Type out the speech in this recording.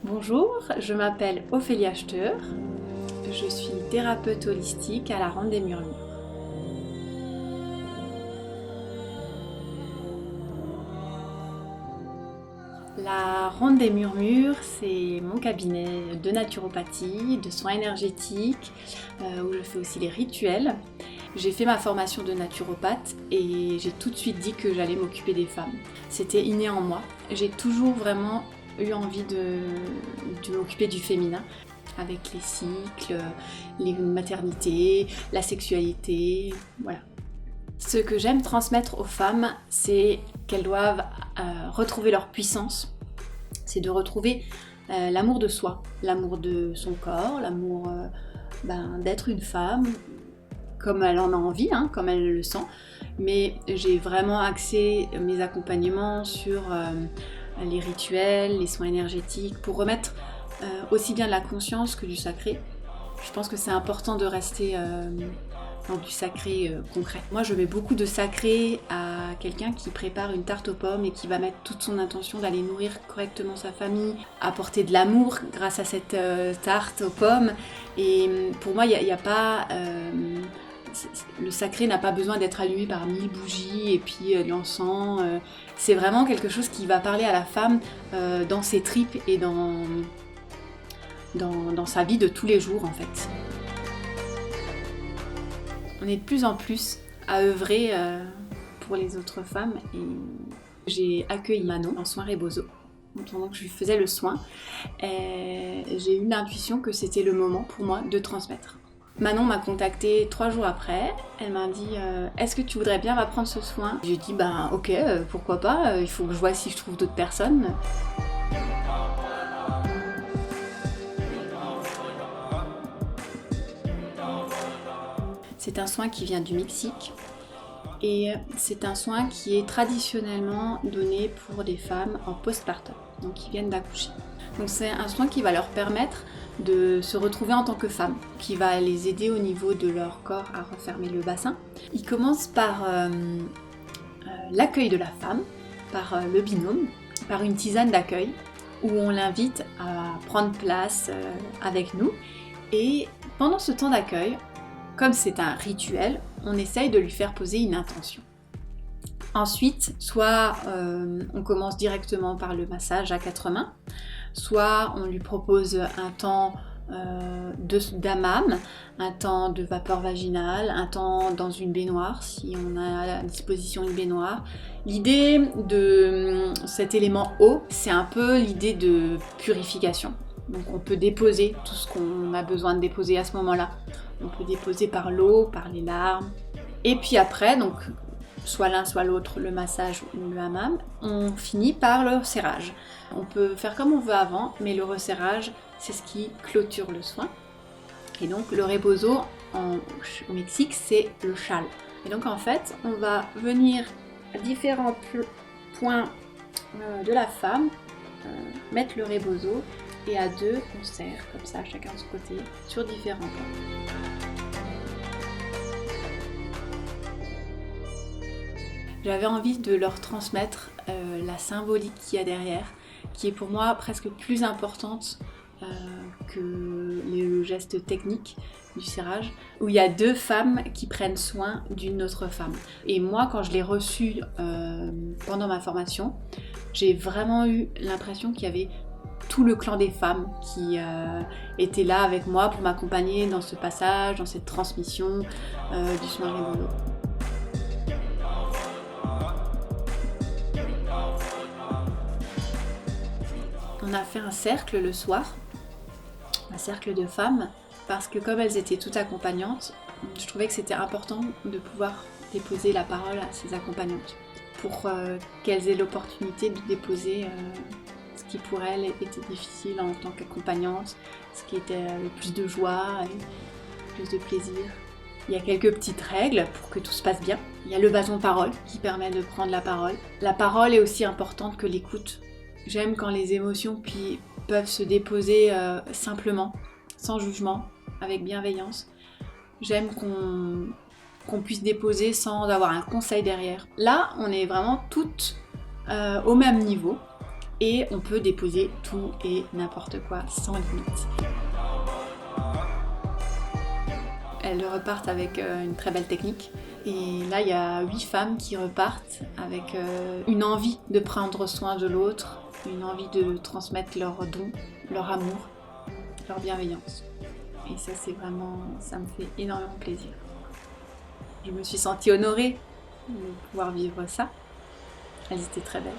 Bonjour, je m'appelle Ophélie Acheteur, je suis thérapeute holistique à la Ronde des Murmures. La Ronde des Murmures, c'est mon cabinet de naturopathie, de soins énergétiques, où je fais aussi les rituels. J'ai fait ma formation de naturopathe et j'ai tout de suite dit que j'allais m'occuper des femmes. C'était inné en moi. J'ai toujours vraiment eu envie de m'occuper du féminin, avec les cycles, les maternités, la sexualité, voilà. Ce que j'aime transmettre aux femmes, c'est qu'elles doivent retrouver leur puissance, c'est de retrouver l'amour de soi, l'amour de son corps, l'amour d'être une femme, comme elle en a envie, comme elle le sent. Mais j'ai vraiment axé mes accompagnements sur les rituels, les soins énergétiques, pour remettre aussi bien de la conscience que du sacré. Je pense que c'est important de rester dans du sacré concret. Moi, je mets beaucoup de sacré à quelqu'un qui prépare une tarte aux pommes et qui va mettre toute son intention d'aller nourrir correctement sa famille, apporter de l'amour grâce à cette tarte aux pommes. Et pour moi, il n'y a pas... le sacré n'a pas besoin d'être allumé par 1000 bougies et puis de l'encens. C'est vraiment quelque chose qui va parler à la femme dans ses tripes et dans sa vie de tous les jours en fait. On est de plus en plus à œuvrer pour les autres femmes et j'ai accueilli Manon en soins Rebozo. Pendant que je lui faisais le soin, j'ai eu l'intuition que c'était le moment pour moi de transmettre. Manon m'a contactée 3 jours après, elle m'a dit est-ce que tu voudrais bien m'apprendre ce soin? J'ai dit ok, pourquoi pas, il faut que je vois si je trouve d'autres personnes. C'est un soin qui vient du Mexique et c'est un soin qui est traditionnellement donné pour des femmes en postpartum, donc qui viennent d'accoucher. Donc c'est un soin qui va leur permettre de se retrouver en tant que femme, qui va les aider au niveau de leur corps à refermer le bassin. Il commence par l'accueil de la femme, par le binôme, par une tisane d'accueil où on l'invite à prendre place avec nous. Et pendant ce temps d'accueil, comme c'est un rituel, on essaye de lui faire poser une intention. Ensuite, soit on commence directement par le massage à 4 mains, soit on lui propose un temps d'hammam, un temps de vapeur vaginale, un temps dans une baignoire, si on a à la disposition une baignoire. L'idée de cet élément eau, c'est un peu l'idée de purification. Donc on peut déposer tout ce qu'on a besoin de déposer à ce moment-là. On peut déposer par l'eau, par les larmes. Et puis après, donc soit l'un soit l'autre, le massage ou le hammam, on finit par le resserrage. On peut faire comme on veut avant, mais le resserrage, c'est ce qui clôture le soin. Et donc le rebozo au Mexique, c'est le châle. Et donc en fait, on va venir à différents points de la femme, mettre le rebozo, et à deux, on serre comme ça, chacun de son côté, sur différents points. J'avais envie de leur transmettre la symbolique qu'il y a derrière, qui est pour moi presque plus importante que le geste technique du serrage, où il y a 2 femmes qui prennent soin d'une autre femme. Et moi, quand je l'ai reçu pendant ma formation, j'ai vraiment eu l'impression qu'il y avait tout le clan des femmes qui était là avec moi pour m'accompagner dans ce passage, dans cette transmission du soin Rebozo. On a fait un cercle le soir, un cercle de femmes, parce que comme elles étaient toutes accompagnantes, je trouvais que c'était important de pouvoir déposer la parole à ces accompagnantes, pour qu'elles aient l'opportunité de déposer ce qui pour elles était difficile en tant qu'accompagnante, ce qui était le plus de joie et le plus de plaisir. Il y a quelques petites règles pour que tout se passe bien. Il y a le bâton parole qui permet de prendre la parole. La parole est aussi importante que l'écoute. J'aime quand les émotions peuvent se déposer simplement, sans jugement, avec bienveillance. J'aime qu'on puisse déposer sans avoir un conseil derrière. Là, on est vraiment toutes au même niveau. et on peut déposer tout et n'importe quoi sans limite. Elles repartent avec une très belle technique. Et là, il y a 8 femmes qui repartent avec une envie de prendre soin de l'autre, une envie de transmettre leurs dons, leur amour, leur bienveillance. Et ça, c'est vraiment, ça me fait énormément plaisir. Je me suis sentie honorée de pouvoir vivre ça. Elles étaient très belles.